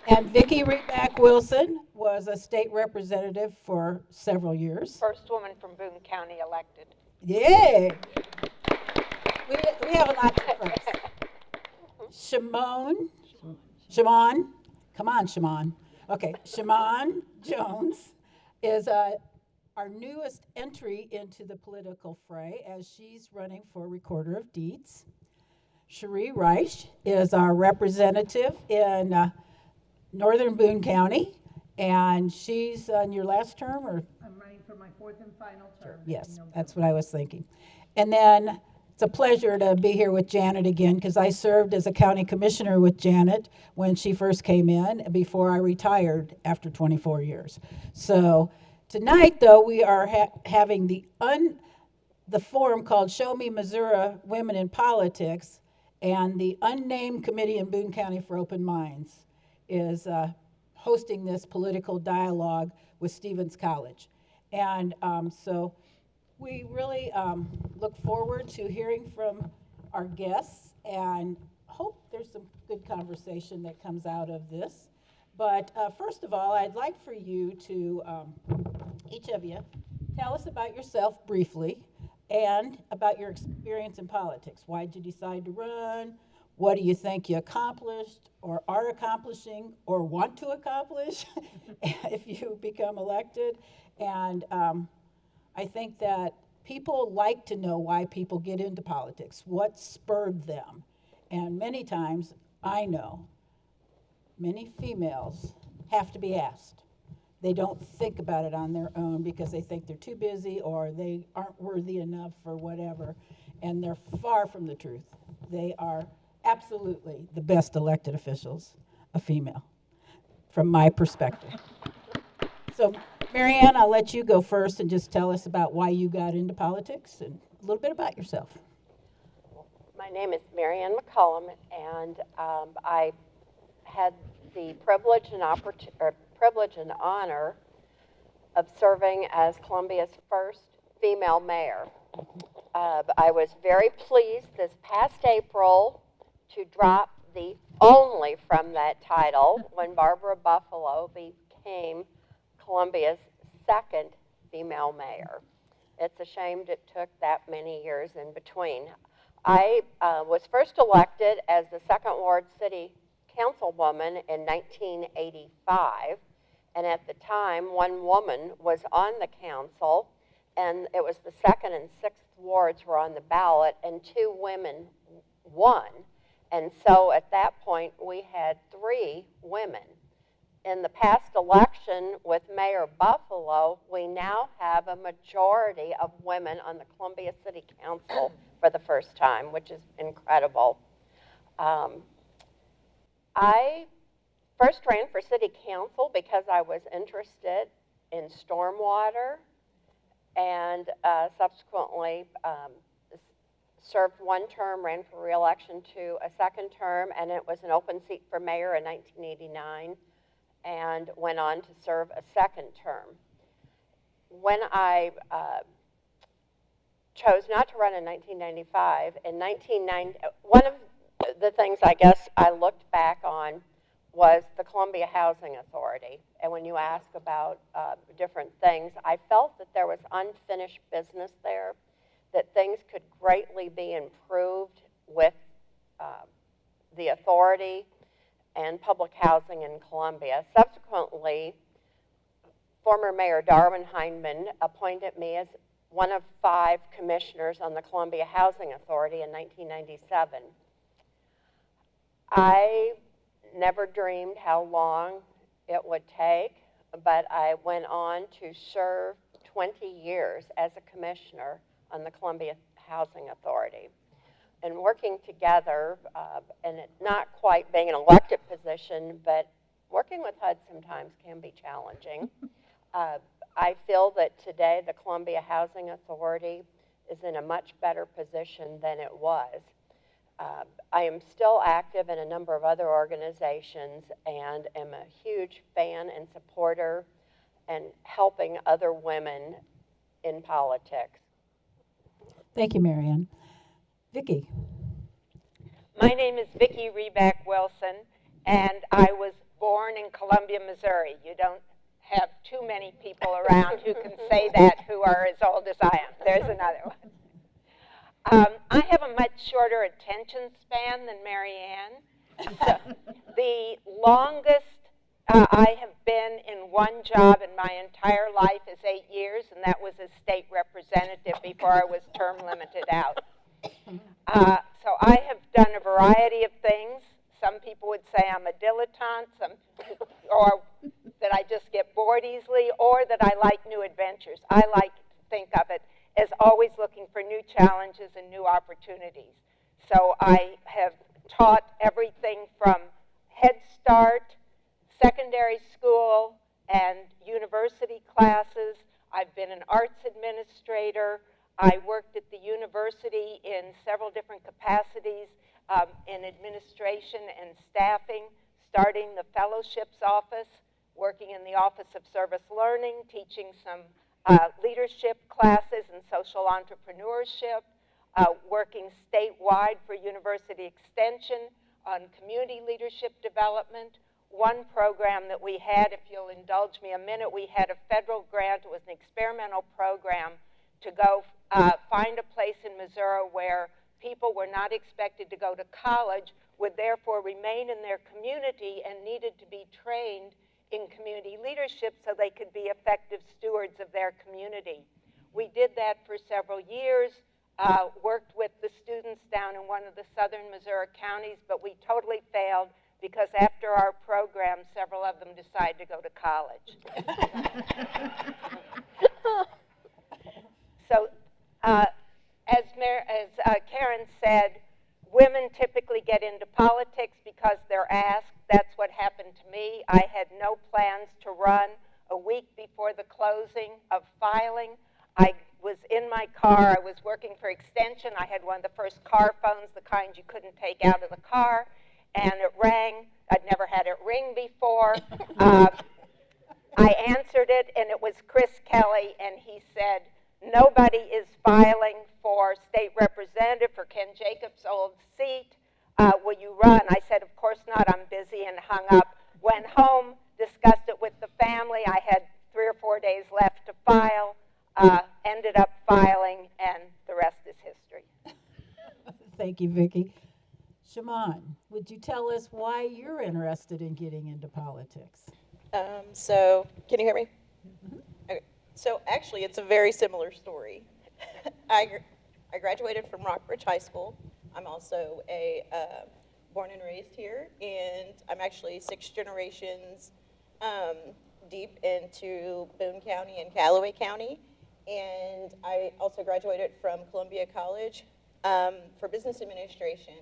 And Vicki Reback Wilson was a state representative for several years. First woman from Boone County elected. Yay! We have a lot to first. Shimon, come on, Shimon. Okay, Shimon Jones is our newest entry into the political fray as she's running for Recorder of Deeds. Cherie Reich is our representative in Northern Boone County, and she's on your last term, or? I'm running for my fourth and final term. Yes, that's what I was thinking. And then it's a pleasure to be here with Janet again, because I served as a county commissioner with Janet when she first came in, before I retired after 24 years. So tonight, though, we are having the forum called Show Me Missouri Women in Politics, and the unnamed committee in Boone County for Open Minds is hosting this political dialogue with Stevens College. And so we really look forward to hearing from our guests and hope there's some good conversation that comes out of this. But first of all, I'd like for you to, each of you, tell us about yourself briefly and about your experience in politics. Why did you decide to run? What do you think you accomplished or are accomplishing or want to accomplish if you become elected? And I think that people like to know why people get into politics, what spurred them. And many times, I know, many females have to be asked. They don't think about it on their own because they think they're too busy or they aren't worthy enough or whatever. And they're far from the truth. They are absolutely the best elected officials, a female, from my perspective. So, Marianne, I'll let you go first and just tell us about why you got into politics and a little bit about yourself. My name is Marianne Mccollum, and I had the privilege and honor of serving as Columbia's first female mayor. I was very pleased this past April to drop the only from that title when Barbara Buffalo became Columbia's second female mayor. It's a shame it took that many years in between. I was first elected as the Second Ward City Councilwoman in 1985, and at the time, one woman was on the council, and it was the 2nd and 6th wards were on the ballot, and 2 women won. And so at that point, we had 3 women. In the past election with Mayor Buffalo, we now have a majority of women on the Columbia City Council for the first time, which is incredible. I first ran for city council because I was interested in stormwater, and subsequently served 1 term, ran for re-election to a 2nd term, and it was an open seat for mayor in 1989, and went on to serve a 2nd term. When I chose not to run in 1995, in 1990, one of the things I guess I looked back on was the Columbia Housing Authority. And when you ask about different things, I felt that there was unfinished business there, that things could greatly be improved with the authority and public housing in Columbia. Subsequently, former Mayor Darwin Hindman appointed me as one of 5 commissioners on the Columbia Housing Authority in 1997. I never dreamed how long it would take, but I went on to serve 20 years as a commissioner on the Columbia Housing Authority. And working together, and it not quite being an elected position, but working with HUD sometimes can be challenging. I feel that today the Columbia Housing Authority is in a much better position than it was. I am still active in a number of other organizations and am a huge fan and supporter and helping other women in politics. Thank you, Marianne. Vicki. My name is Vicki Reback Wilson, and I was born in Columbia, Missouri. You don't have too many people around who can say that who are as old as I am. There's another one. I have a much shorter attention span than Marianne. So the longest I have been in one job in my entire life is 8 years, and that was as state representative before I was term limited out. So I have done a variety of things. Some people would say I'm a dilettante, or that I just get bored easily, or that I like new adventures. I like to think of it as always looking for new challenges and new opportunities. So I have taught everything from Head Start, secondary school, and university classes. I've been an arts administrator. I worked at the university in several different capacities in administration and staffing, starting the fellowships office, working in the Office of Service Learning, teaching some leadership classes and social entrepreneurship, working statewide for University Extension on community leadership development. One program that we had, if you'll indulge me a minute, we had a federal grant. It was an experimental program to go find a place in Missouri where people were not expected to go to college, would therefore remain in their community and needed to be trained in community leadership so they could be effective stewards of their community. We did that for several years, worked with the students down in one of the southern Missouri counties, but we totally failed because after our program, several of them decided to go to college. So, as Karen said, women typically get into politics because they're asked. That's what happened to me. I had no plans to run. A week before the closing of filing, I was in my car. I was working for Extension. I had one of the first car phones, the kind you couldn't take out of the car, and it rang. I'd never had it ring before. I answered it, and it was Chris Kelly, and he said, "Nobody is filing for state representative for Ken Jacobs' old seat. Will you run?" I said, "Of course not, I'm busy," and hung up. Went home, discussed it with the family. I had 3 or 4 days left to file, ended up filing, and the rest is history. Thank you, Vicki. Shaman, would you tell us why you're interested in getting into politics? So, can you hear me? Okay. So, actually, it's a very similar story. I graduated from Rockbridge High School. I'm also born and raised here, and I'm actually 6 generations deep into Boone County and Callaway County. And I also graduated from Columbia College for business administration.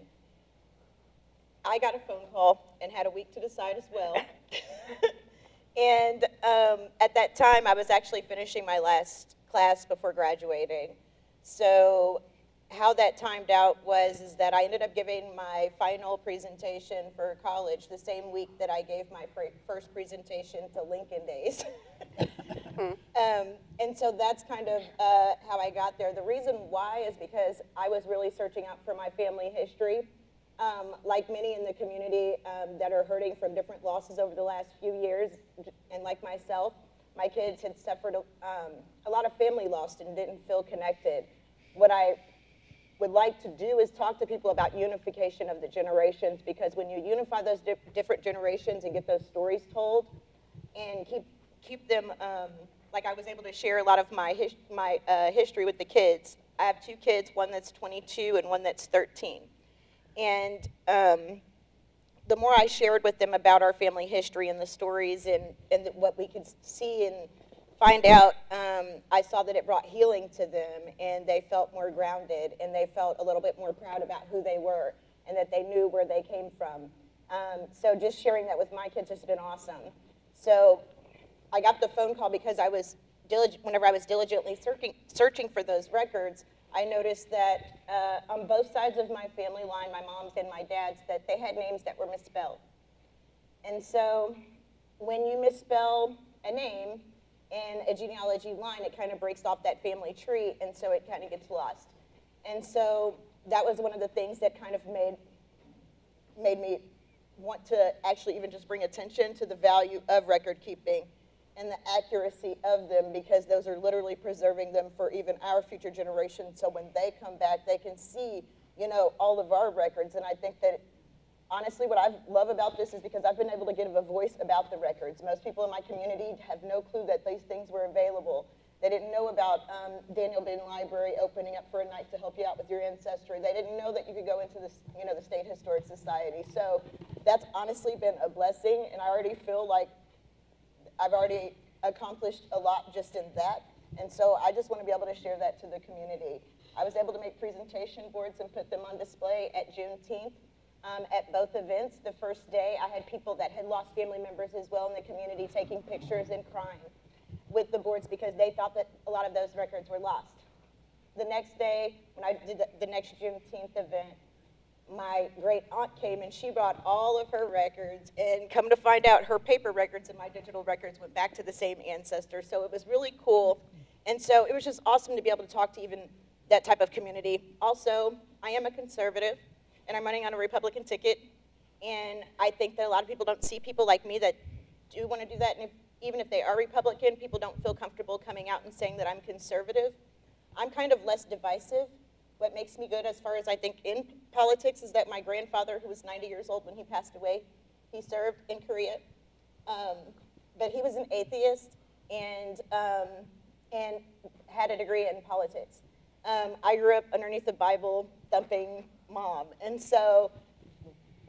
I got a phone call and had a week to decide as well. And at that time, I was actually finishing my last class before graduating. So how that timed out is that I ended up giving my final presentation for college the same week that I gave my first presentation to Lincoln Days. And so that's kind of how I got there. The reason why is because I was really searching out for my family history. Like many in the community that are hurting from different losses over the last few years, and like myself, my kids had suffered a lot of family loss and didn't feel connected. What I would like to do is talk to people about unification of the generations, because when you unify those different generations and get those stories told and keep them, like I was able to share a lot of my history with the kids. I have 2 kids, one that's 22 and one that's 13. And the more I shared with them about our family history and the stories and what we could see and find out, I saw that it brought healing to them, and they felt more grounded, and they felt a little bit more proud about who they were and that they knew where they came from. So just sharing that with my kids has been awesome. So I got the phone call because whenever I was diligently searching for those records, I noticed that on both sides of my family line, my mom's and my dad's, that they had names that were misspelled. And so when you misspell a name in a genealogy line, it kind of breaks off that family tree, and so it kind of gets lost. And so that was one of the things that kind of made me want to actually even just bring attention to the value of record keeping and the accuracy of them, because those are literally preserving them for even our future generations. So when they come back, they can see, you know, all of our records. And I think that honestly, what I love about this is because I've been able to give a voice about the records. Most people in my community have no clue that these things were available. They didn't know about Daniel Boone Library opening up for a night to help you out with your ancestry. They didn't know that you could go into the, you know, the State Historic Society. So that's honestly been a blessing, and I already feel like I've already accomplished a lot just in that. And so I just want to be able to share that to the community. I was able to make presentation boards and put them on display at Juneteenth. At both events. The first day, I had people that had lost family members as well in the community taking pictures and crying with the boards because they thought that a lot of those records were lost. The next day, when I did the next Juneteenth event, my great aunt came and she brought all of her records, and come to find out her paper records and my digital records went back to the same ancestor. So it was really cool. And so it was just awesome to be able to talk to even that type of community. Also, I am a conservative, and I'm running on a Republican ticket, and I think that a lot of people don't see people like me that do want to do that, and even if they are Republican, people don't feel comfortable coming out and saying that I'm conservative. I'm kind of less divisive. What makes me good as far as I think in politics is that my grandfather, who was 90 years old when he passed away, he served in Korea, but he was an atheist and had a degree in politics. I grew up underneath a Bible-thumping mom, and so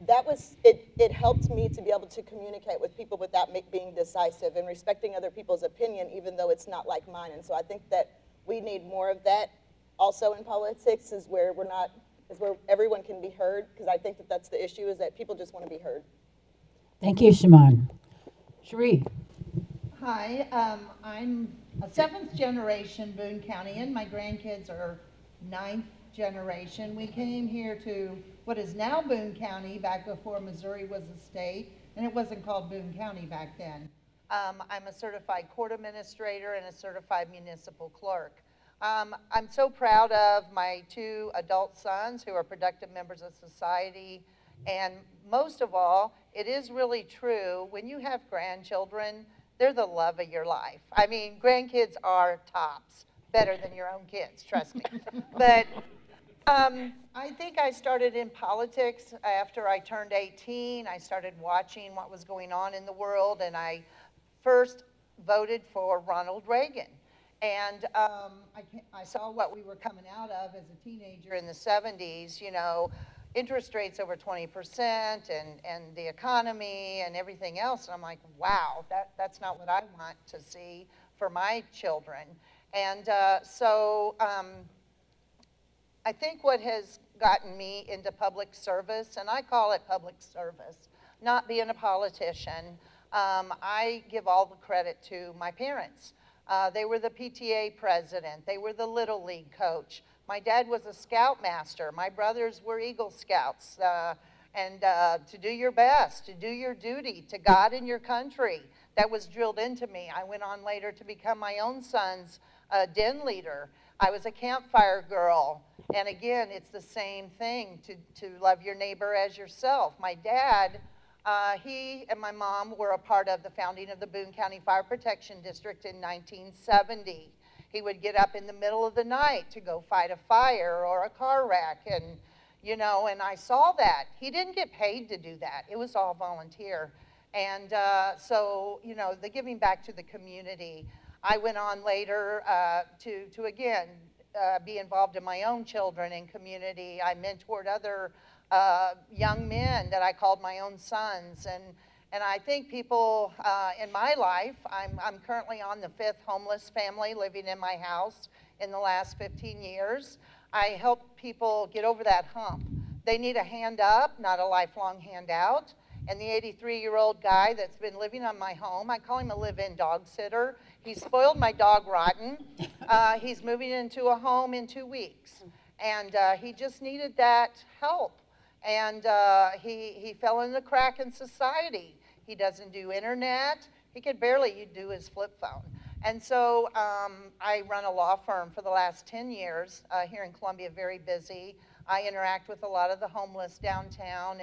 that was, it helped me to be able to communicate with people without being decisive and respecting other people's opinion, even though it's not like mine. And so I think that we need more of that also in politics, is where everyone can be heard, because I think that that's the issue, is that people just want to be heard. Thank you, Shimon. Cherie. Hi, I'm a 7th generation Boone Countyan. My grandkids are 9th generation. We came here to what is now Boone County, back before Missouri was a state, and it wasn't called Boone County back then. I'm a certified court administrator and a certified municipal clerk. I'm so proud of my 2 adult sons who are productive members of society, and most of all, it is really true, when you have grandchildren, they're the love of your life. I mean, grandkids are tops, better than your own kids, trust me. But I think I started in politics after I turned 18. I started watching what was going on in the world, and I first voted for Ronald Reagan. And I saw what we were coming out of as a teenager in the 70s, you know, interest rates over 20% and the economy and everything else. And I'm like, wow, that's not what I want to see for my children. And so I think what has gotten me into public service, and I call it public service, not being a politician, I give all the credit to my parents. They were the PTA president. They were the Little League coach. My dad was a scoutmaster. My brothers were Eagle Scouts. And to do your best, to do your duty to God and your country, that was drilled into me. I went on later to become my own son's den leader. I was a campfire girl. And again, it's the same thing, to love your neighbor as yourself. My dad, he and my mom were a part of the founding of the Boone County Fire Protection District in 1970. He would get up in the middle of the night to go fight a fire or a car wreck, and you know, and I saw that. He didn't get paid to do that. It was all volunteer. And so, you know, the giving back to the community. I went on later to again, be involved in my own children and community. I mentored other young men that I called my own sons. And I think people in my life, I'm currently on the 5th homeless family living in my house in the last 15 years. I help people get over that hump. They need a hand up, not a lifelong handout. And the 83-year-old guy that's been living on my home, I call him a live-in dog sitter. He spoiled my dog rotten. He's moving into a home in 2 weeks. And he just needed that help. And he fell in the crack in society. He doesn't do internet. He could barely do his flip phone. And so I run a law firm for the last 10 years here in Columbia, very busy. I interact with a lot of the homeless downtown,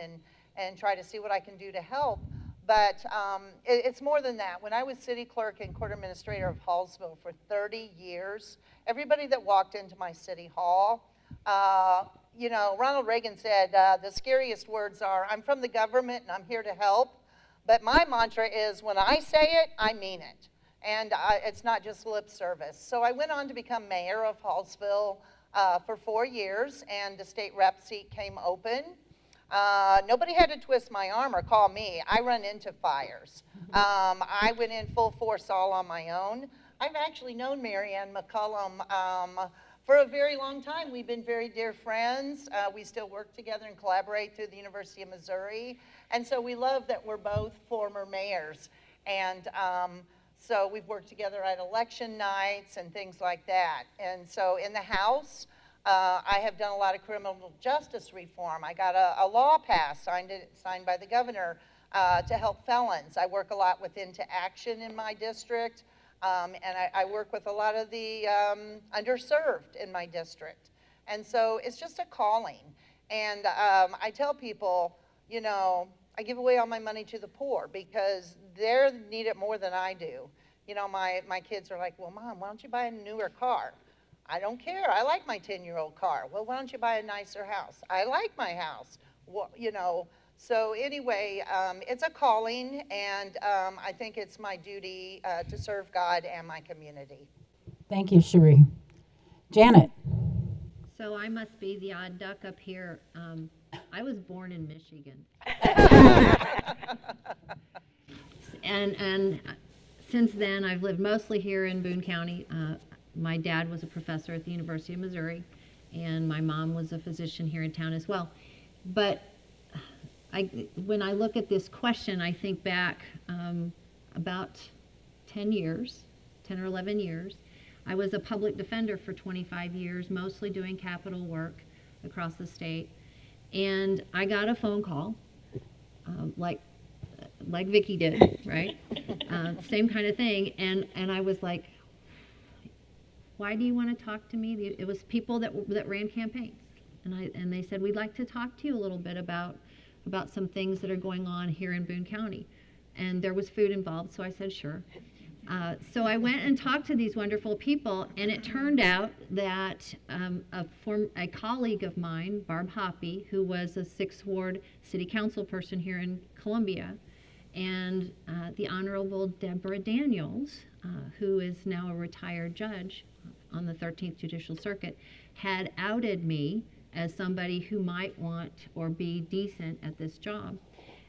and try to see what I can do to help. But it's more than that. When I was city clerk and court administrator of Hallsville for 30 years, everybody that walked into my city hall, you know, Ronald Reagan said, the scariest words are, I'm from the government and I'm here to help. But my mantra is, when I say it, I mean it. And it's not just lip service. So I went on to become mayor of Hallsville for 4 years, and the state rep seat came open. Nobody had to twist my arm or call me. I run into fires. I went in full force all on my own. I've actually known Marianne Mccollum for a very long time. We've been very dear friends. We still work together and collaborate through the University of Missouri. And so we love that we're both former mayors. And so we've worked together at election nights and things like that. And so in the House, I have done a lot of criminal justice reform. I got a law passed, signed by the governor to help felons. I work a lot with Into Action in my district, and I work with a lot of the underserved in my district. And so it's just a calling. And I tell people, you know, I give away all my money to the poor because they need it more than I do. You know, my kids are like, well, Mom, why don't you buy a newer car? I don't care. I like my 10-year-old car. Well, why don't you buy a nicer house? I like my house. Well, you know, so anyway, it's a calling, and I think it's my duty to serve God and my community. Thank you, Cherie. Janet. So I must be the odd duck up here. I was born in Michigan. and since then, I've lived mostly here in Boone County. My dad was a professor at the University of Missouri, and my mom was a physician here in town as well. But when I look at this question, I think back about 10 or 11 years. I was a public defender for 25 years, mostly doing capital work across the state. And I got a phone call, like Vicki did, right? Same kind of thing. And I was like, why do you want to talk to me? It was people that ran campaigns. And they said, we'd like to talk to you a little bit about some things that are going on here in Boone County. And there was food involved, so I said, sure. So I went and talked to these wonderful people, and it turned out that a colleague of mine, Barb Hoppy, who was a 6th Ward City Council person here in Columbia, and the Honorable Deborah Daniels, who is now a retired judge on the 13th Judicial Circuit, had outed me as somebody who might want or be decent at this job.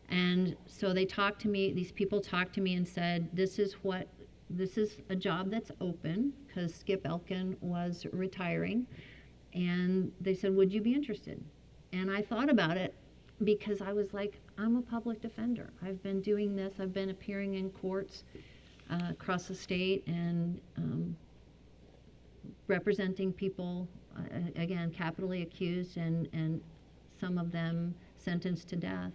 And so they talked to me, these people talked to me and said, this is a job that's open, because Skip Elkin was retiring. And they said, would you be interested? And I thought about it, because I was like, I'm a public defender. I've been doing this. I've been appearing in courts across the state and representing people, again, capitally accused and some of them sentenced to death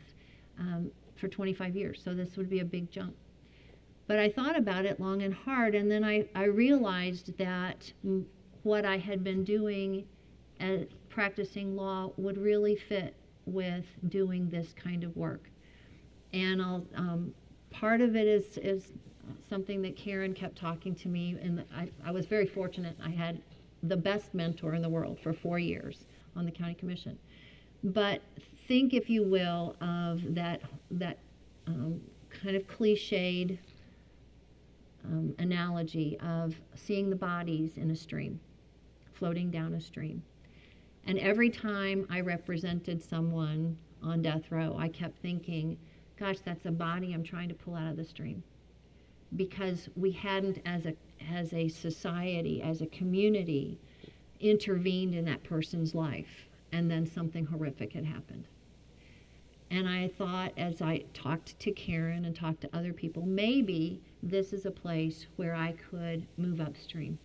for 25 years. So this would be a big jump. But I thought about it long and hard, and then I realized that what I had been doing at practicing law would really fit with doing this kind of work. And part of it is something that Karen kept talking to me, and I was very fortunate. I had the best mentor in the world for 4 years on the county commission. But think, if you will, of that kind of cliched analogy of seeing the bodies in a stream, floating down a stream. And every time I represented someone on death row, I kept thinking, gosh, that's a body I'm trying to pull out of the stream. Because we hadn't, as a society, as a community, intervened in that person's life, and then something horrific had happened. And I thought, as I talked to Karen and talked to other people, maybe this is a place where I could move upstream,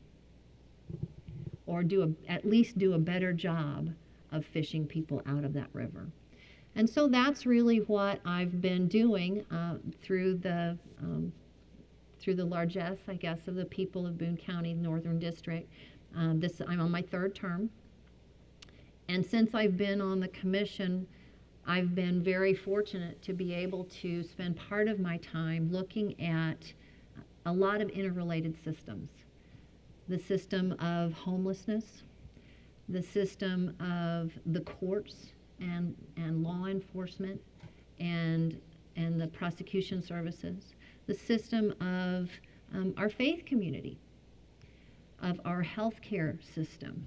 or at least do a better job of fishing people out of that river. And so that's really what I've been doing through the largesse, I guess, of the people of Boone County, Northern District. I'm on my 3rd term. And since I've been on the commission, I've been very fortunate to be able to spend part of my time looking at a lot of interrelated systems. The system of homelessness, the system of the courts and law enforcement and the prosecution services, the system of our faith community, of our healthcare system,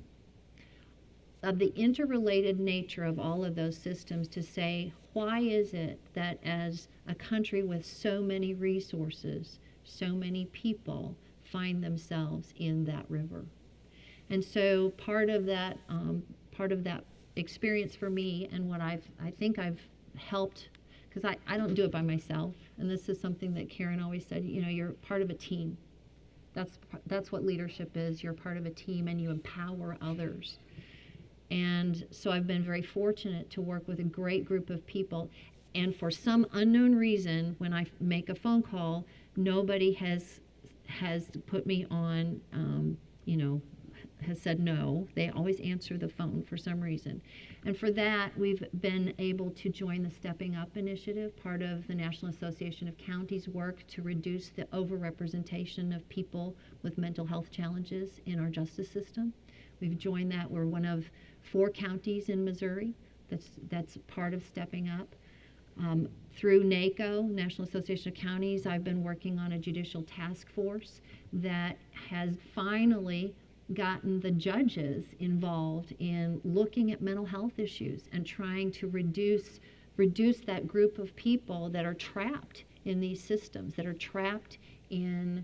of the interrelated nature of all of those systems, to say, why is it that as a country with so many resources, so many people find themselves in that river? And so part of that experience for me, and what I think I've helped, because I don't do it by myself, and this is something that Karen always said, you know, you're part of a team. That's what leadership is. You're part of a team and you empower others. And so I've been very fortunate to work with a great group of people. And for some unknown reason, when I make a phone call, nobody has put me on, has said no. They always answer the phone for some reason. And for that, we've been able to join the Stepping Up initiative, part of the National Association of Counties' work to reduce the overrepresentation of people with mental health challenges in our justice system. We've joined that. We're one of 4 counties in Missouri that's part of Stepping Up. Through NACO, National Association of Counties, I've been working on a judicial task force that has finally gotten the judges involved in looking at mental health issues and trying to reduce that group of people that are trapped in these systems, that are trapped in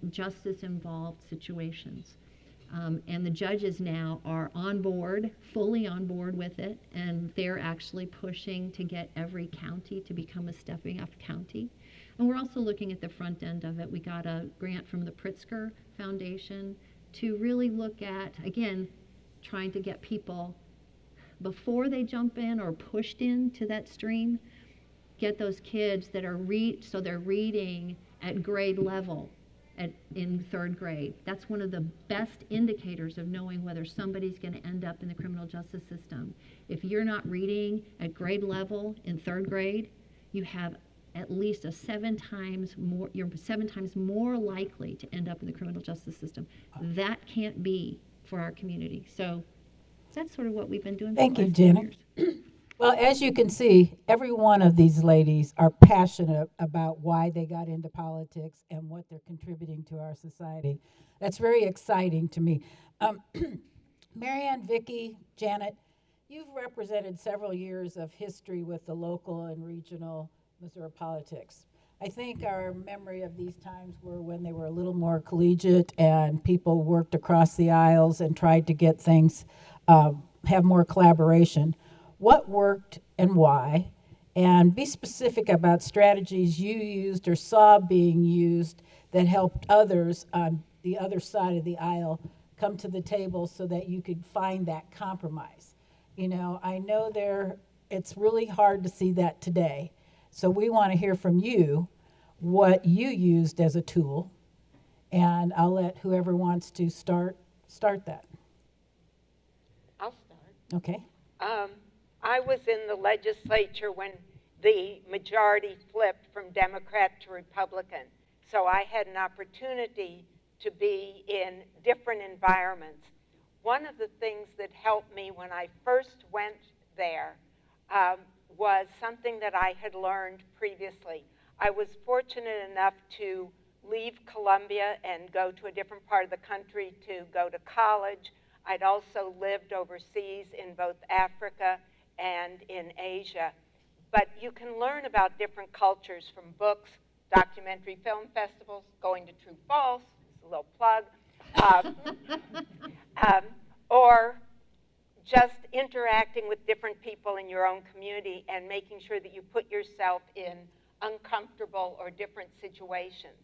justice-involved situations. And the judges now are on board, fully on board with it, and they're actually pushing to get every county to become a Stepping Up county. And we're also looking at the front end of it. We got a grant from the Pritzker Foundation to really look at, again, trying to get people, before they jump in or pushed into that stream, get those kids that are so they're reading at grade level. In 3rd grade. That's one of the best indicators of knowing whether somebody's going to end up in the criminal justice system. If you're not reading at grade level in 3rd grade, you have at least you're 7 times more likely to end up in the criminal justice system. That can't be for our community. So that's sort of what we've been doing. Thank for you, the last few Janet. years. Well, as you can see, every one of these ladies are passionate about why they got into politics and what they're contributing to our society. That's very exciting to me. Marianne, Vicki, Janet, you've represented several years of history with the local and regional Missouri politics. I think our memory of these times were when they were a little more collegiate and people worked across the aisles and tried to get things, have more collaboration. What worked and why? And be specific about strategies you used or saw being used that helped others on the other side of the aisle come to the table so that you could find that compromise. You know, I know it's really hard to see that today. So we want to hear from you what you used as a tool, and I'll let whoever wants to start that. I'll start. Okay. I was in the legislature when the majority flipped from Democrat to Republican. So I had an opportunity to be in different environments. One of the things that helped me when I first went there was something that I had learned previously. I was fortunate enough to leave Columbia and go to a different part of the country to go to college. I'd also lived overseas in both Africa and in Asia. But you can learn about different cultures from books, documentary film festivals, going to True False, a little plug, or just interacting with different people in your own community and making sure that you put yourself in uncomfortable or different situations.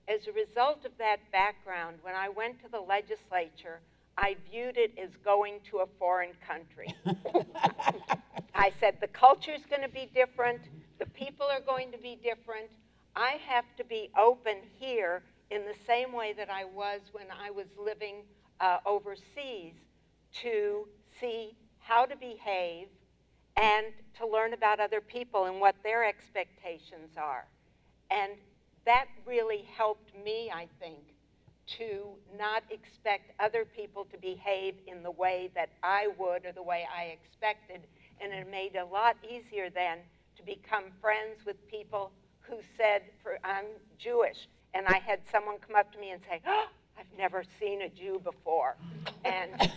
As a result of that background, when I went to the legislature, I viewed it as going to a foreign country. I said, the culture's going to be different, the people are going to be different. I have to be open here in the same way that I was when I was living overseas to see how to behave and to learn about other people and what their expectations are. And that really helped me, I think, to not expect other people to behave in the way that I would or the way I expected. And it made it a lot easier then to become friends with people who said, I'm Jewish. And I had someone come up to me and say, oh, I've never seen a Jew before. And,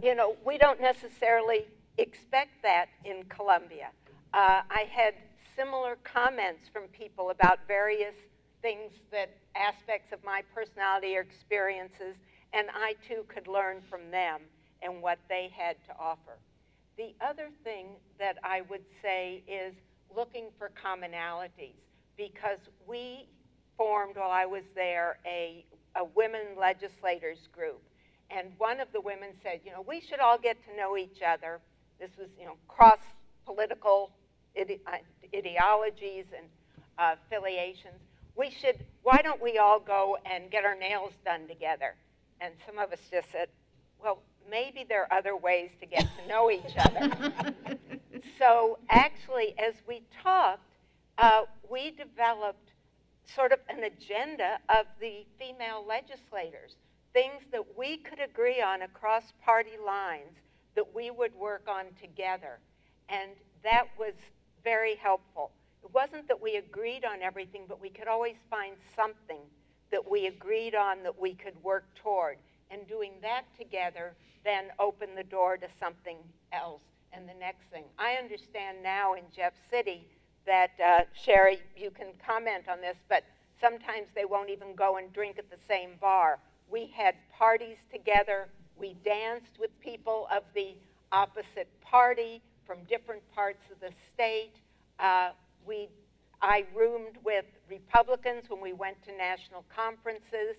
you know, we don't necessarily expect that in Columbia. I had similar comments from people about various things, that aspects of my personality or experiences, and I too could learn from them and what they had to offer. The other thing that I would say is looking for commonalities, because we formed, while I was there, a women legislators group. And one of the women said, you know, we should all get to know each other. This was, you know, cross-political ideologies and affiliations. Why don't we all go and get our nails done together? And some of us just said, well, maybe there are other ways to get to know each other. So actually, as we talked, we developed sort of an agenda of the female legislators, things that we could agree on across party lines that we would work on together. And that was very helpful. It wasn't that we agreed on everything, but we could always find something that we agreed on that we could work toward. And doing that together then opened the door to something else and the next thing. I understand now in Jeff City that, Sherry, you can comment on this, but sometimes they won't even go and drink at the same bar. We had parties together. We danced with people of the opposite party from different parts of the state. I roomed with Republicans when we went to national conferences.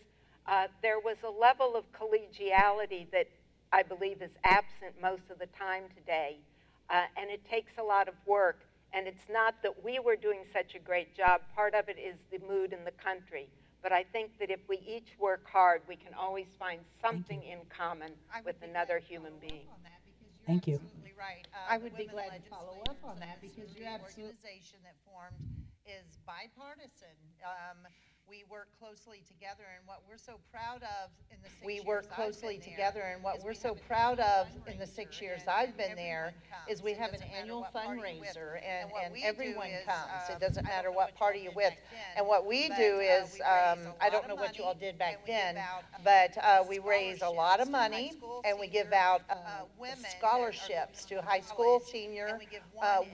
There was a level of collegiality that I believe is absent most of the time today, and it takes a lot of work. And it's not that we were doing such a great job. Part of it is the mood in the country. But I think that if we each work hard, we can always find something in common with another human being. Thank you. Absolutely right. I would be glad to follow up on that, because you absolutely. The organization that formed is bipartisan. We work closely together, and what we're so proud of in the 6 years I've been there is we have an annual fundraiser, and everyone comes. It doesn't matter what party you're with. And what we do is, I don't know what you all did back then, but we raise a lot of money, and we give out scholarships to high school senior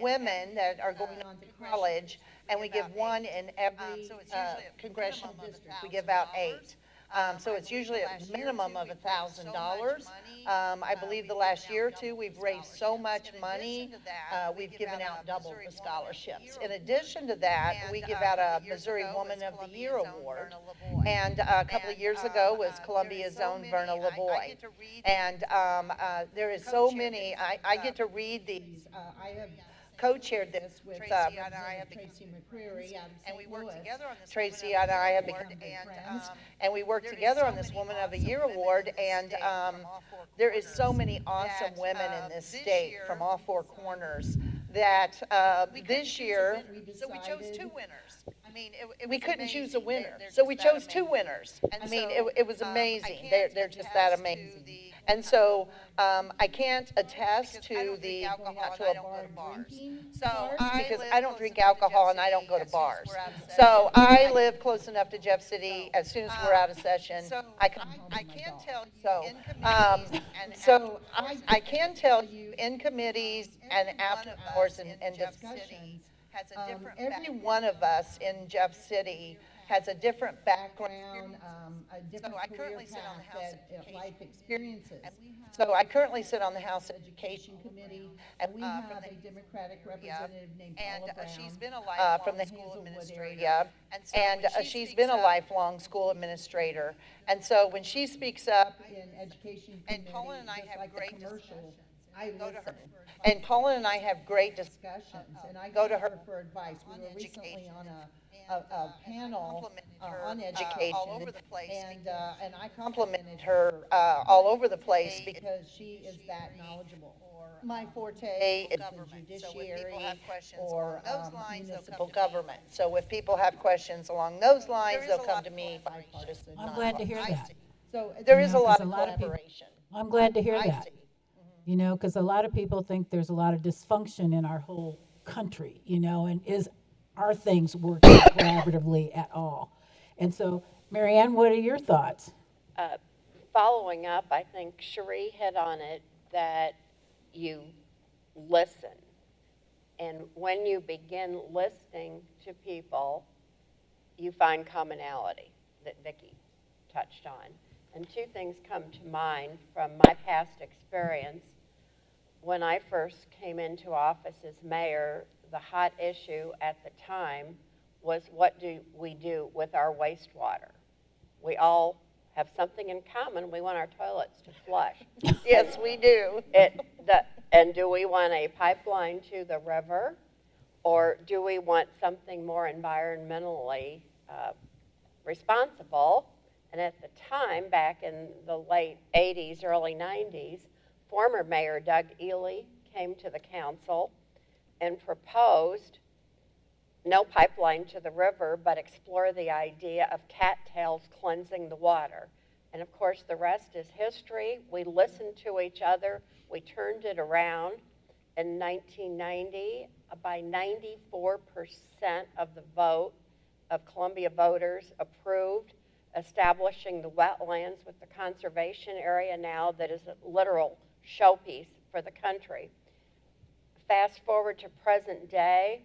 women that are going on to college. And we give one in every congressional district. We give out 8. So it's usually a minimum of $1,000. I believe the last year or two we've raised so much money, we've given out double the scholarships. In addition to that, we give out a Missouri Woman of the Year award. And a couple of years ago was Columbia's own Verna LeBoy. And there is so many. I get to read these. I have co-chaired this with Tracy McCreary out of St. Louis. Tracy and I have become good friends, and we work together on this Woman of the Year award. And there is so many awesome women in this state from all 4 corners that this year we chose 2 winners. I mean, we couldn't choose a winner, so we chose 2 winners. I mean, it was amazing. They're just that amazing. And so I can't attest to the going out to a bar drinking because I don't drink alcohol and I don't go to bars. So I live close enough to Jeff City. As soon as we're out of session, I come home to my dog. So I can tell you in committees and after hours and discussions, every one of us in Jeff City has a different background, a different career path, life experiences. So I currently sit on the House Education Committee, and we have a Democratic representative named Paula Brown from the Hazelwood area, and she's been a lifelong school administrator. And so when she speaks up in Education Committee, just like the commercial I listen. And Colin and I have great Discussions, and I go to her for advice. We were recently on a panel on education, all over the place, and I complimented her all over the place because she is that knowledgeable. My forte is the judiciary or municipal government. So if people have questions along those lines, they'll come to me. Bipartisan. I'm glad to hear that. So There is You a know, lot 'cause of a lot of people- collaboration. I'm glad to hear I that. see. You know, because a lot of people think there's a lot of dysfunction in our whole country, you know, and is our things working collaboratively at all? And so, Marianne, what are your thoughts? Following up, I think Cherie hit on it, that you listen. And when you begin listening to people, you find commonality that Vicki touched on. And two things come to mind from my past experience. When I first came into office as mayor, the hot issue at the time was, what do we do with our wastewater? We all have something in common. We want our toilets to flush. Yes, we do. And do we want a pipeline to the river, or do we want something more environmentally responsible? And at the time, back in the late 80s, early 90s, former Mayor Doug Ely came to the council and proposed no pipeline to the river, but explore the idea of cattails cleansing the water. And of course, the rest is history. We listened to each other. We turned it around. In 1990, by 94% of the vote of Columbia voters approved establishing the wetlands with the conservation area now that is a literal showpiece for the country. Fast forward to present day,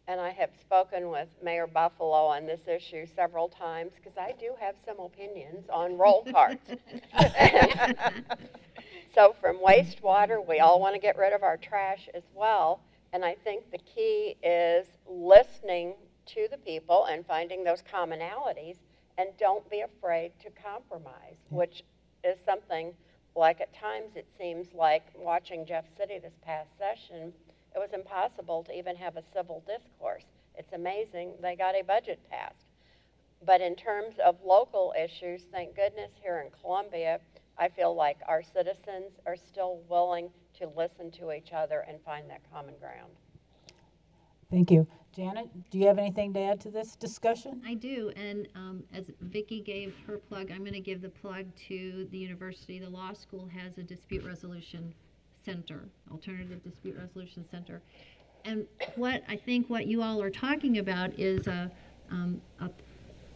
and I have spoken with Mayor Buffalo on this issue several times because I do have some opinions on roll carts. So from wastewater, we all want to get rid of our trash as well. And I think the key is listening to the people and finding those commonalities, and don't be afraid to compromise, which is something like at times it seems like watching Jeff City this past session, it was impossible to even have a civil discourse. It's amazing they got a budget passed. But in terms of local issues, thank goodness here in Columbia, I feel like our citizens are still willing to listen to each other and find that common ground. Thank you. Janet, do you have anything to add to this discussion? I do, and as Vicki gave her plug, I'm going to give the plug to the university. The law school has a dispute resolution center, alternative dispute resolution center. And what I think what you all are talking about is a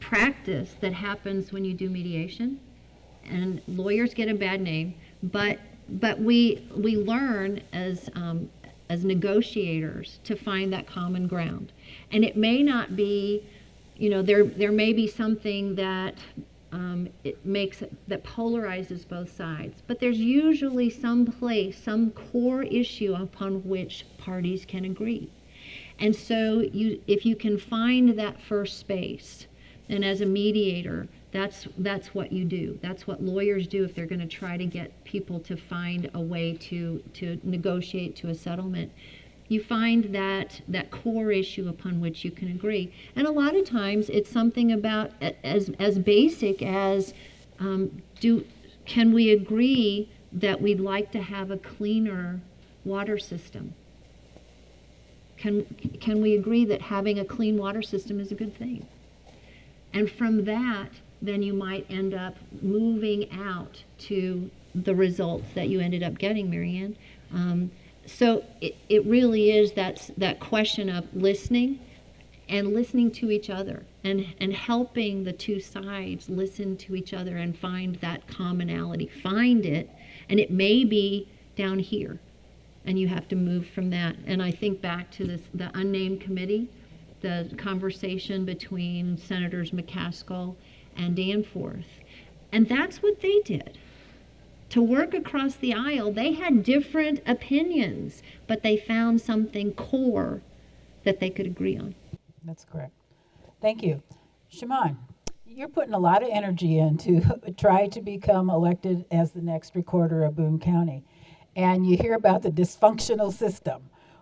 practice that happens when you do mediation. And lawyers get a bad name, but we learn as negotiators to find that common ground. And it may not be, you know, there may be something that that polarizes both sides, but there's usually some place, some core issue upon which parties can agree. And so if you can find that first space, then as a mediator, that's what you do. That's what lawyers do if they're going to try to get people to find a way to negotiate to a settlement. You find that core issue upon which you can agree. And a lot of times it's something about as basic as can we agree that we'd like to have a cleaner water system? Can we agree that having a clean water system is a good thing? And from that, then you might end up moving out to the results that you ended up getting, Marianne. So it really is that question of listening and listening to each other and helping the two sides listen to each other and find that commonality. Find it, and it may be down here, and you have to move from that. And I think back to the unnamed committee, the conversation between Senators McCaskill and Danforth. And that's what they did. To work across the aisle, they had different opinions, but they found something core that they could agree on. That's correct. Thank you. Shimon, you're putting a lot of energy in to try to become elected as the next recorder of Boone County. and you hear about the dysfunctional system.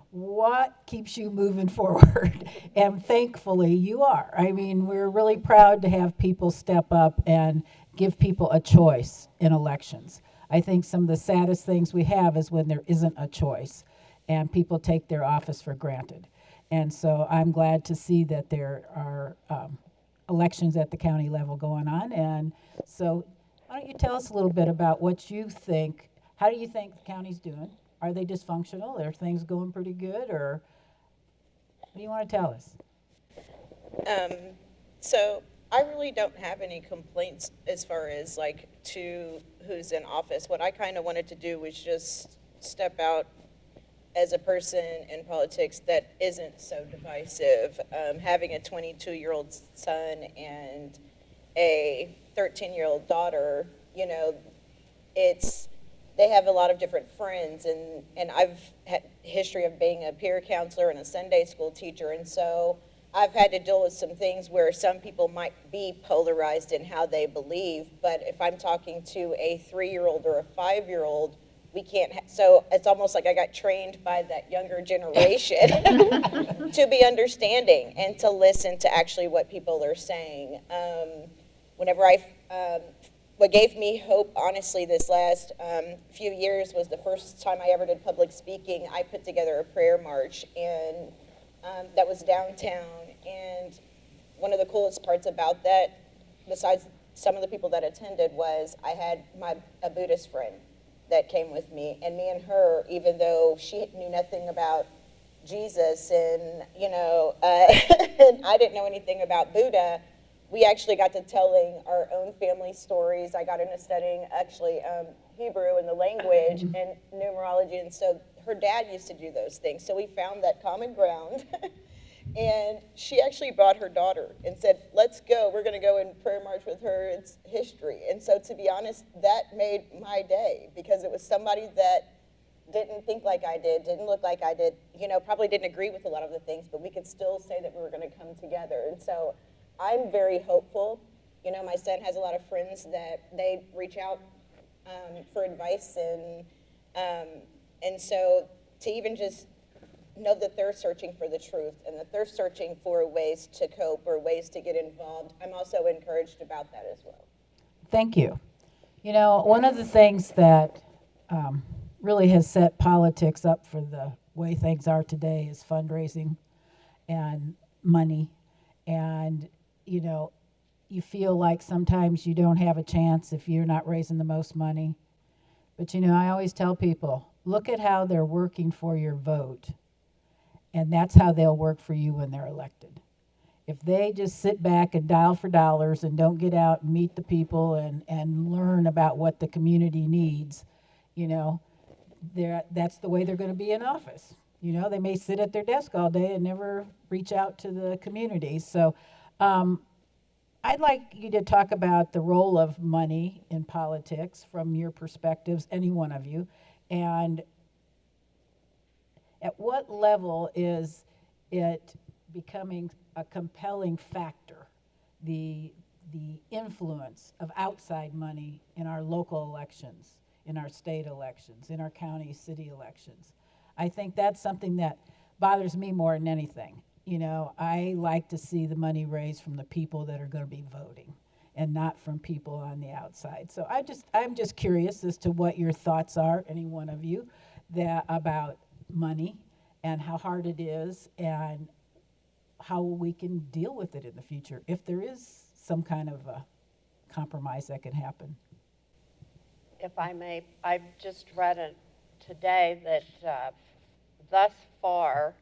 What keeps you moving forward? And thankfully, you are. I mean, we're really proud to have people step up and give people a choice in elections. I think some of the saddest things we have is when there isn't a choice and people take their office for granted. And so I'm glad to see that there are elections at the county level going on. And so why don't you tell us a little bit about what you think, how do you think the county's doing? Are they dysfunctional? Are things going pretty good? Or what do you want to tell us? So I really don't have any complaints as far as like to who's in office. What I kind of wanted to do was just step out as a person in politics that isn't so divisive. Having a 22-year-old son and a 13-year-old daughter, you know, they have a lot of different friends, and I've had history of being a peer counselor and a Sunday school teacher, and so I've had to deal with some things where some people might be polarized in how they believe, but if I'm talking to a 3-year-old or a 5-year-old, we can't, so it's almost like I got trained by that younger generation to be understanding and to listen to actually what people are saying. What gave me hope, honestly, this last few years was the first time I ever did public speaking. I put together a prayer march, and that was downtown. And one of the coolest parts about that, besides some of the people that attended, was I had a Buddhist friend that came with me. And me and her, even though she knew nothing about Jesus and, you know, and I didn't know anything about Buddha, we actually got to telling our own family stories. I got into studying actually Hebrew and the language and numerology, and so her dad used to do those things. So we found that common ground, and she actually brought her daughter and said, let's go, we're gonna go and prayer march with her, it's history. And so to be honest, that made my day, because it was somebody that didn't think like I did, didn't look like I did, you know, probably didn't agree with a lot of the things, but we could still say that we were gonna come together. And so I'm very hopeful. You know, my son has a lot of friends that they reach out for advice, and so to even just know that they're searching for the truth and that they're searching for ways to cope or ways to get involved, I'm also encouraged about that as well. Thank you. You know, one of the things that really has set politics up for the way things are today is fundraising and money. And you know, you feel like sometimes you don't have a chance if you're not raising the most money. But you know, I always tell people, look at how they're working for your vote. And that's how they'll work for you when they're elected. If they just sit back and dial for dollars and don't get out and meet the people and learn about what the community needs, you know, that's the way they're going to be in office. You know, they may sit at their desk all day and never reach out to the community. So I'd like you to talk about the role of money in politics from your perspectives, any one of you, and at what level is it becoming a compelling factor, the influence of outside money in our local elections, in our state elections, in our county, city elections? I think that's something that bothers me more than anything. You know, I like to see the money raised from the people that are going to be voting and not from people on the outside. So I'm just curious as to what your thoughts are, any one of you, about money and how hard it is and how we can deal with it in the future if there is some kind of a compromise that can happen. If I may, I've just read it today that thus far,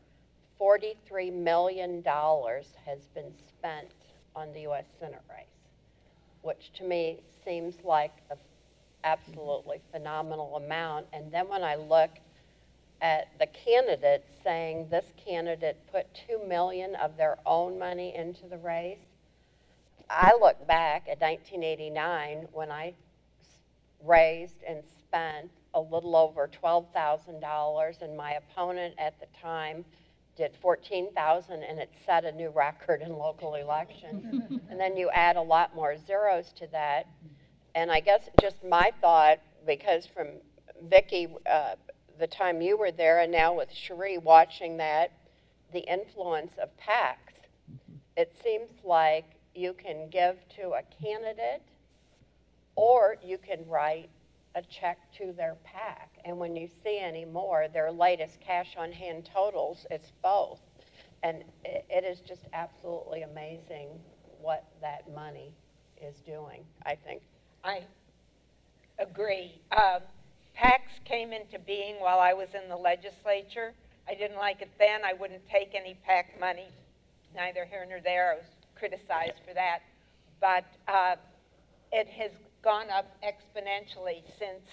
$43 million has been spent on the U.S. Senate race, which to me seems like an absolutely phenomenal amount. And then when I look at the candidates saying this candidate put $2 million of their own money into the race, I look back at 1989 when I raised and spent a little over $12,000, and my opponent at the time did $14,000, and it set a new record in local elections. And then you add a lot more zeros to that. And I guess just my thought, because from Vicki, the time you were there, and now with Cherie watching that, the influence of PACs. It seems like you can give to a candidate, or you can write a check to their PAC. And when you see anymore their latest cash on hand totals, it's both. And it is just absolutely amazing what that money is doing, I think. I agree. PACs came into being while I was in the legislature. I didn't like it then. I wouldn't take any PAC money, neither here nor there. I was criticized for that. But it has gone up exponentially since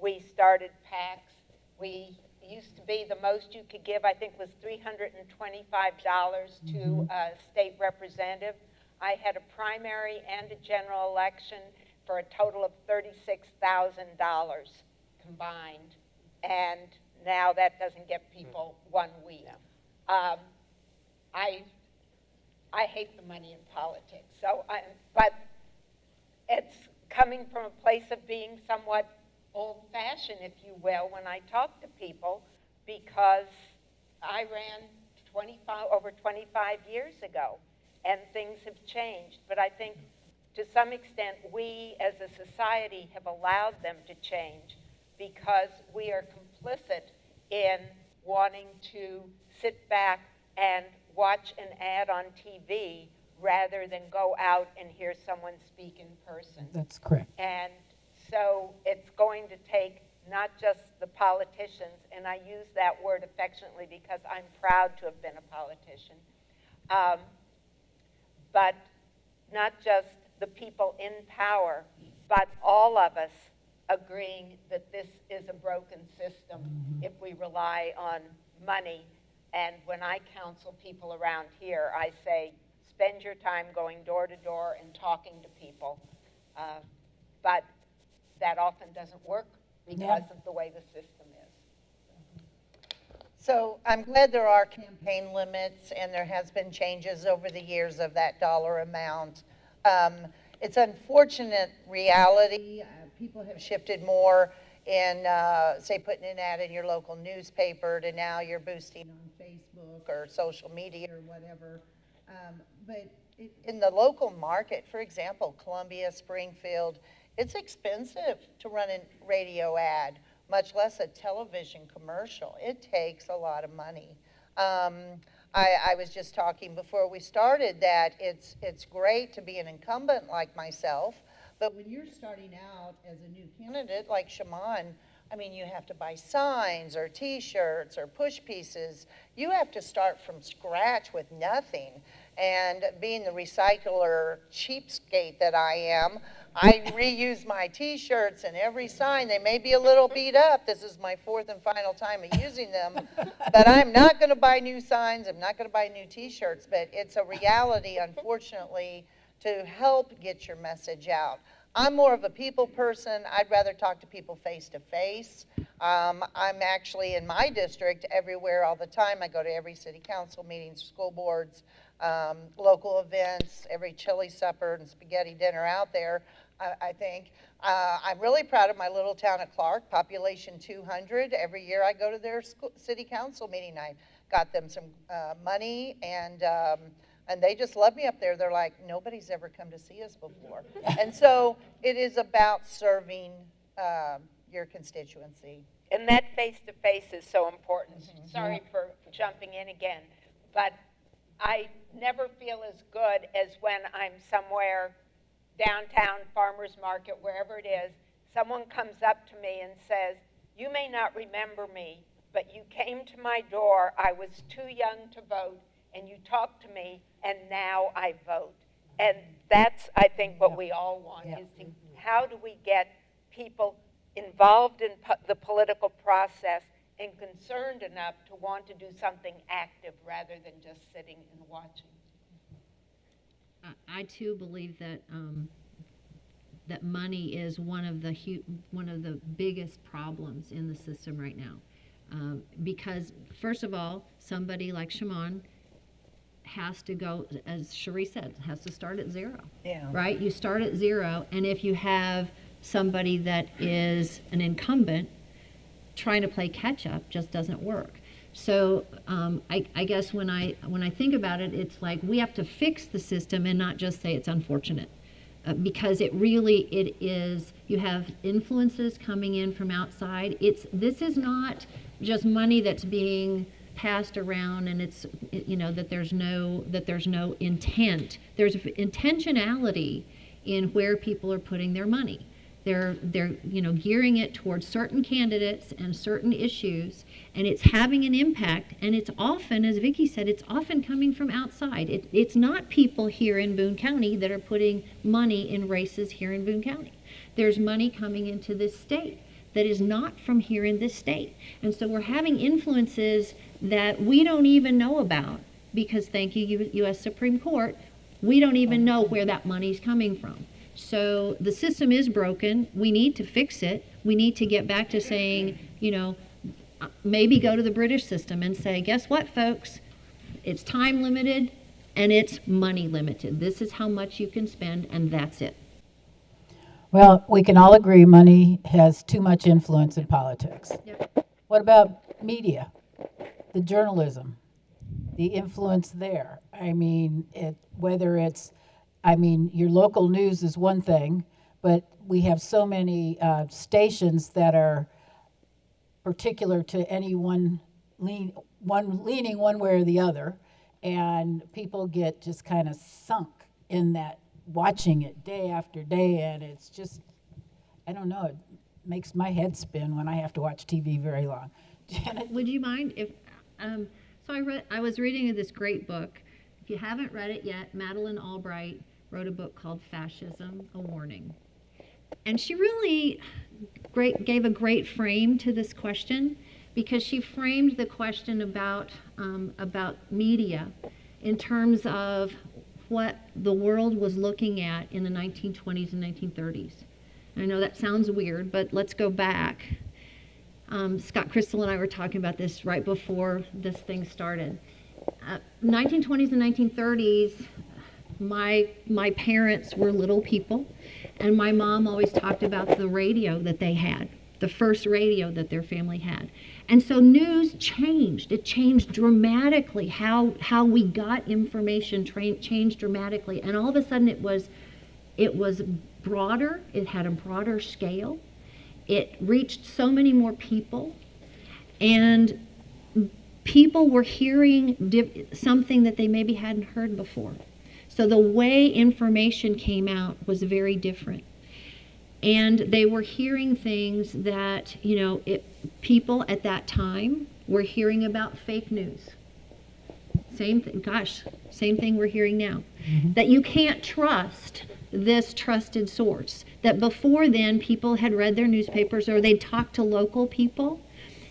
we started PACs. We used to be, the most you could give, I think, was $325 to a state representative. I had a primary and a general election for a total of $36,000 combined, and now that doesn't get people 1 week. I hate the money in politics, but it's coming from a place of being somewhat old-fashioned, if you will, when I talk to people, because I ran over 25 years ago, and things have changed. But I think to some extent we as a society have allowed them to change because we are complicit in wanting to sit back and watch an ad on TV rather than go out and hear someone speak in person. That's correct. And so it's going to take not just the politicians, and I use that word affectionately because I'm proud to have been a politician, but not just the people in power, but all of us agreeing that this is a broken system if we rely on money. And when I counsel people around here, I say, spend your time going door to door and talking to people. But that often doesn't work because of the way the system is. So I'm glad there are campaign limits, and there has been changes over the years of that dollar amount. It's unfortunate reality. People have shifted more in, say, putting an ad in your local newspaper to now you're boosting on Facebook or social media or whatever. But in the local market, for example, Columbia, Springfield, it's expensive to run a radio ad, much less a television commercial. It takes a lot of money. I was just talking before we started that it's great to be an incumbent like myself, but when you're starting out as a new candidate like Shaman, I mean, you have to buy signs or T-shirts or push pieces. You have to start from scratch with nothing. And being the recycler cheapskate that I am, I reuse my T-shirts and every sign. They may be a little beat up. This is my 4th and final time of using them. But I'm not going to buy new signs. I'm not going to buy new T-shirts. But it's a reality, unfortunately, to help get your message out. I'm more of a people person. I'd rather talk to people face to face. I'm actually in my district everywhere all the time. I go to every city council meetings, school boards, local events, every chili supper and spaghetti dinner out there, I think. I'm really proud of my little town of Clark, population 200. Every year I go to their city council meeting. I got them some money, and they just love me up there. They're like, nobody's ever come to see us before. And so it is about serving your constituency. And that face-to-face is so important. Sorry for jumping in again, but I never feel as good as when I'm somewhere downtown, farmer's market, wherever it is, someone comes up to me and says, you may not remember me, but you came to my door, I was too young to vote, and you talked to me, and now I vote. And that's, I think, what we all want, is to, how do we get people involved in the political process and concerned enough to want to do something active rather than just sitting and watching. I too believe that that money is one of the biggest problems in the system right now, because first of all, somebody like Shaman has to go, as Cherie said, has to start at zero. Yeah. Right? You start at zero, and if you have somebody that is an incumbent, trying to play catch up just doesn't work. So I guess when I think about it, it's like we have to fix the system and not just say it's unfortunate. Because it is, you have influences coming in from outside. This is not just money that's being passed around and it's, that there's no intent. There's intentionality in where people are putting their money. They're gearing it towards certain candidates and certain issues, and it's having an impact, and it's often, as Vicki said, it's often coming from outside. It's not people here in Boone County that are putting money in races here in Boone County. There's money coming into this state that is not from here in this state. And so we're having influences that we don't even know about because, thank you, U.S. Supreme Court, we don't even know where that money's coming from. So the system is broken. We need to fix it. We need to get back to saying, maybe go to the British system and say, guess what, folks? It's time limited and it's money limited. This is how much you can spend, and that's it. Well, we can all agree money has too much influence in politics. Yep. What about media, the journalism, the influence there? I mean, your local news is one thing, but we have so many stations that are particular to any one leaning one way or the other, and people get just kind of sunk in that, watching it day after day, and it's just, I don't know, it makes my head spin when I have to watch TV very long. Janet? Would you mind if, I was reading this great book. If you haven't read it yet, Madeleine Albright wrote a book called Fascism, A Warning. And she really gave a great frame to this question, because she framed the question about media in terms of what the world was looking at in the 1920s and 1930s. I know that sounds weird, but let's go back. Scott Crystal and I were talking about this right before this thing started. 1920s and 1930s, my parents were little people, and my mom always talked about the radio that they had, the first radio that their family had. And so news changed. It changed dramatically. How we got information changed dramatically. And all of a sudden it was broader. It had a broader scale. It reached so many more people. And people were hearing something that they maybe hadn't heard before. So the way information came out was very different. And they were hearing things that, people at that time were hearing about fake news. Same thing we're hearing now. Mm-hmm. That you can't trust this trusted source. That before then, people had read their newspapers or they'd talked to local people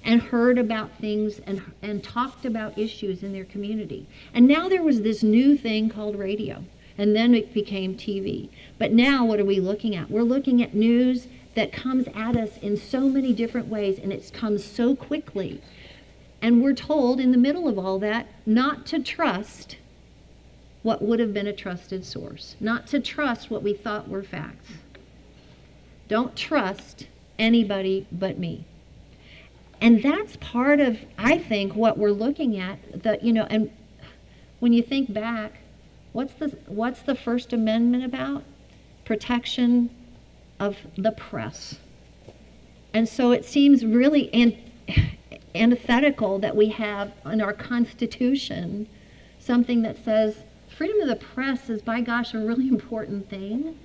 and heard about things and talked about issues in their community. And now there was this new thing called radio. And then it became TV. But now what are we looking at? We're looking at news that comes at us in so many different ways, and it comes so quickly. And we're told in the middle of all that not to trust what would have been a trusted source, not to trust what we thought were facts. Don't trust anybody but me. And that's part of, I think, what we're looking at. And when you think back, what's the First Amendment about? Protection of the press. And so it seems really antithetical that we have in our Constitution something that says freedom of the press is, by gosh, a really important thing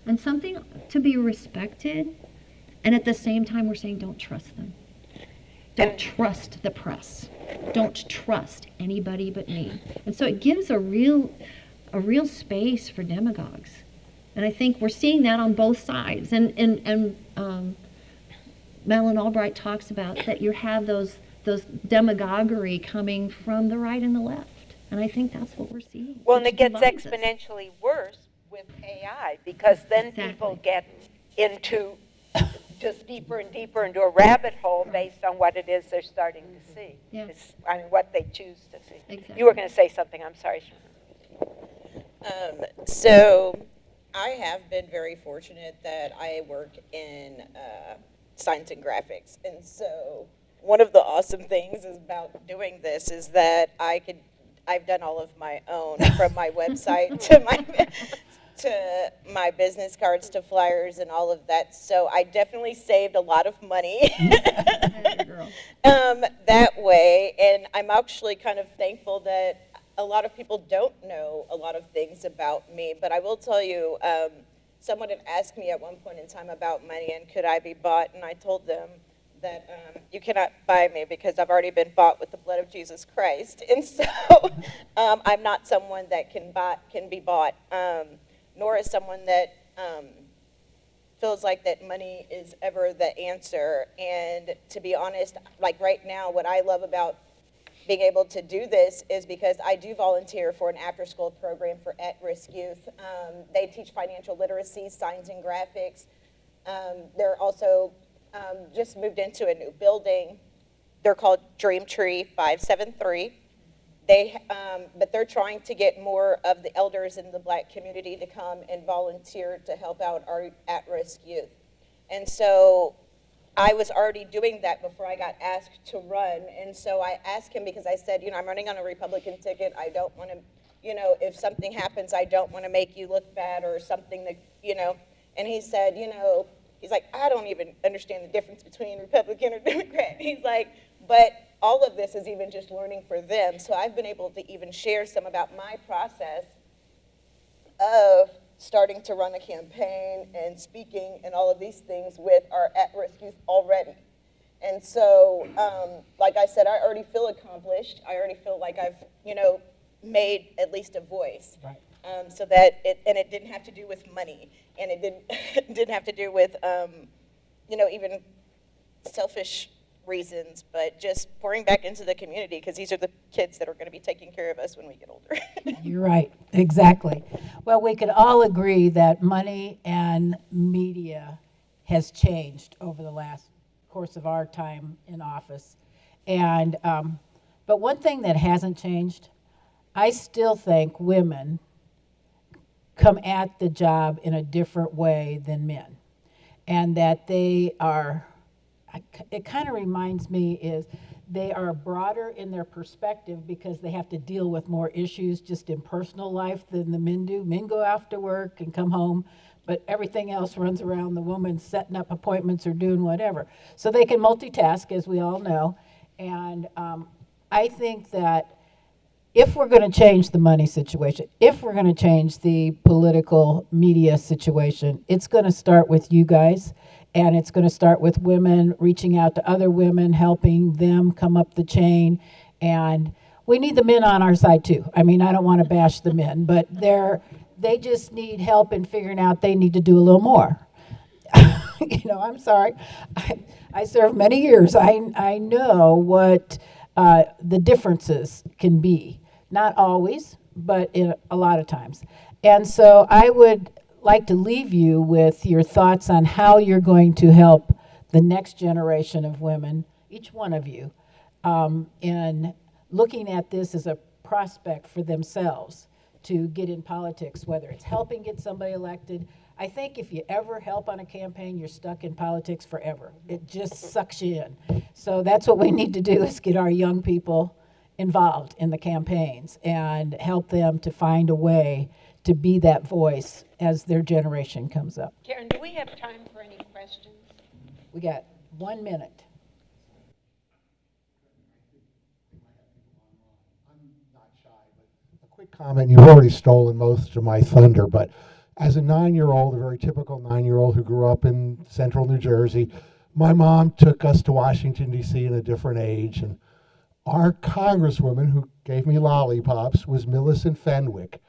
and something to be respected. And at the same time, we're saying don't trust them. Don't trust the press. Don't trust anybody but me. And so it gives a real space for demagogues. And I think we're seeing that on both sides. And Madeleine Albright talks about that you have those demagoguery coming from the right and the left. And I think that's what we're seeing. Well, and it gets exponentially worse with AI, because then people get into just deeper and deeper into a rabbit hole based on what it is they're starting to see. Yeah. What they choose to see. Exactly. You were going to say something. I'm sorry. So I have been very fortunate that I work in signs and graphics. And so one of the awesome things is about doing this is that I've done all of my own, from my website to my business cards to flyers and all of that. So I definitely saved a lot of money that way. And I'm actually kind of thankful that a lot of people don't know a lot of things about me. But I will tell you, someone had asked me at one point in time about money and could I be bought, and I told them that you cannot buy me because I've already been bought with the blood of Jesus Christ. And so I'm not someone that can be bought, nor is someone that feels like that money is ever the answer. And to be honest, like right now, what I love about being able to do this is because I do volunteer for an after-school program for at-risk youth. They teach financial literacy, signs and graphics. They're also just moved into a new building. They're called Dream Tree 573. But they're trying to get more of the elders in the Black community to come and volunteer to help out our at-risk youth. And so I was already doing that before I got asked to run. And so I asked him because I said, I'm running on a Republican ticket. I don't want to, if something happens, I don't want to make you look bad or something that, And he said, he's like, I don't even understand the difference between Republican or Democrat. He's like, but all of this is even just learning for them. So I've been able to even share some about my process of starting to run a campaign and speaking and all of these things with our at-risk youth already. And so, like I said, I already feel accomplished. I already feel like I've, made at least a voice. Right. So that it didn't have to do with money, and it didn't have to do with, even selfish reasons, but just pouring back into the community because these are the kids that are going to be taking care of us when we get older. You're right, exactly. Well, we could all agree that money and media has changed over the last course of our time in office. And, but one thing that hasn't changed, I still think women come at the job in a different way than men. And that they are, it kind of reminds me is they are broader in their perspective because they have to deal with more issues just in personal life than the men do. Men go after work and come home, but everything else runs around the woman setting up appointments or doing whatever. So they can multitask, as we all know. And I think that if we're going to change the money situation, if we're going to change the political media situation, it's going to start with you guys, and it's going to start with women reaching out to other women, helping them come up the chain, and we need the men on our side too. I mean, I don't want to bash the men, but they just need help in figuring out they need to do a little more. I'm sorry. I served many years. I know what the differences can be. Not always, but in a lot of times. And so I would like to leave you with your thoughts on how you're going to help the next generation of women, each one of you, in looking at this as a prospect for themselves to get in politics, whether it's helping get somebody elected. I think if you ever help on a campaign, you're stuck in politics forever. It just sucks you in. So that's what we need to do, is get our young people involved in the campaigns and help them to find a way to be that voice as their generation comes up. Karen, do we have time for any questions? We got 1 minute. I'm not shy, but a quick comment. You've already stolen most of my thunder, but as a 9-year-old, a very typical 9-year-old who grew up in central New Jersey, my mom took us to Washington, D.C. at a different age, and our congresswoman who gave me lollipops was Millicent Fenwick.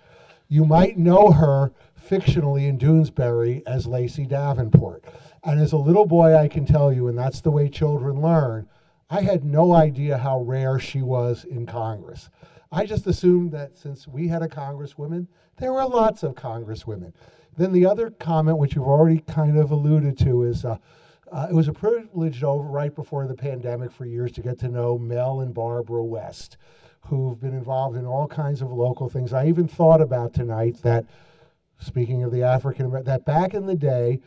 You might know her fictionally in Doonesbury as Lacey Davenport. And as a little boy, I can tell you, and that's the way children learn, I had no idea how rare she was in Congress. I just assumed that since we had a congresswoman, there were lots of congresswomen. Then the other comment, which you've already kind of alluded to, is it was a privilege right before the pandemic for years to get to know Mel and Barbara West, who've been involved in all kinds of local things. I even thought about tonight that, speaking of the African American, that back in the day,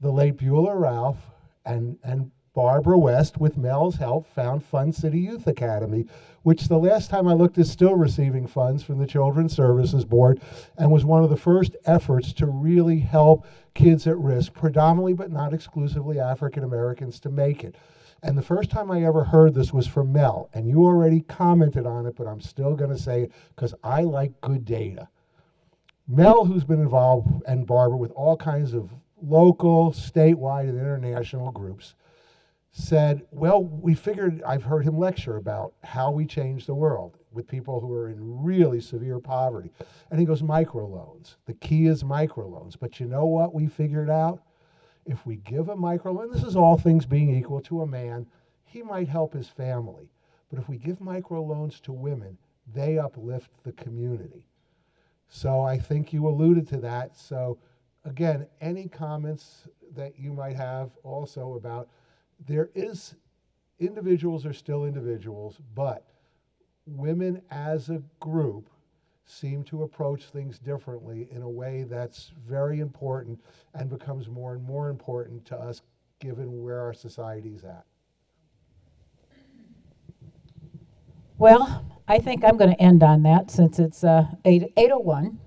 the late Beulah Ralph And Barbara West, with Mel's help, found Fun City Youth Academy, which the last time I looked is still receiving funds from the Children's Services Board, and was one of the first efforts to really help kids at risk, predominantly but not exclusively African Americans, to make it. And the first time I ever heard this was from Mel, and you already commented on it, but I'm still going to say it because I like good data. Mel, who's been involved, and Barbara, with all kinds of local, statewide, and international groups, said, well, we figured, I've heard him lecture about how we change the world with people who are in really severe poverty. And he goes, microloans. The key is microloans. But you know what we figured out? If we give a microloan, this is all things being equal to a man, he might help his family. But if we give microloans to women, they uplift the community. So I think you alluded to that. So again, any comments that you might have also about, individuals are still individuals, but women as a group seem to approach things differently in a way that's very important and becomes more and more important to us given where our society's at. Well, I think I'm going to end on that since it's 8:01.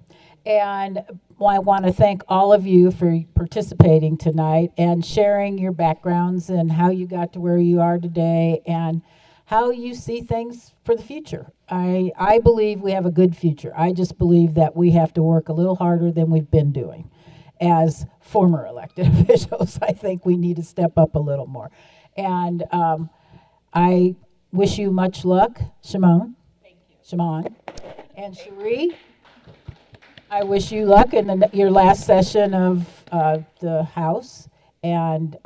And I want to thank all of you for participating tonight and sharing your backgrounds and how you got to where you are today and how you see things for the future. I believe we have a good future. I just believe that we have to work a little harder than we've been doing. As former elected officials, I think we need to step up a little more. And I wish you much luck, Shimon. Thank you. Shimon. And Cherie, I wish you luck in your last session of the House. And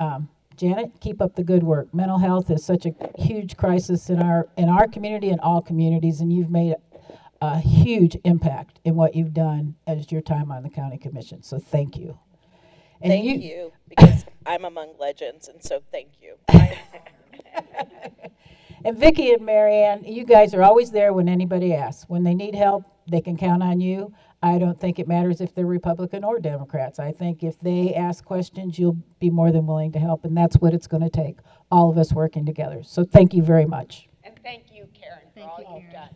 Janet, keep up the good work. Mental health is such a huge crisis in our community and all communities, and you've made a huge impact in what you've done as your time on the county commission. So thank you. And thank you, because I'm among legends, and so thank you. And Vicki and Marianne, you guys are always there when anybody asks. When they need help, they can count on you. I don't think it matters if they're Republican or Democrats. I think if they ask questions, you'll be more than willing to help, and that's what it's going to take, all of us working together. So thank you very much. And thank you, Karen, for all you've done.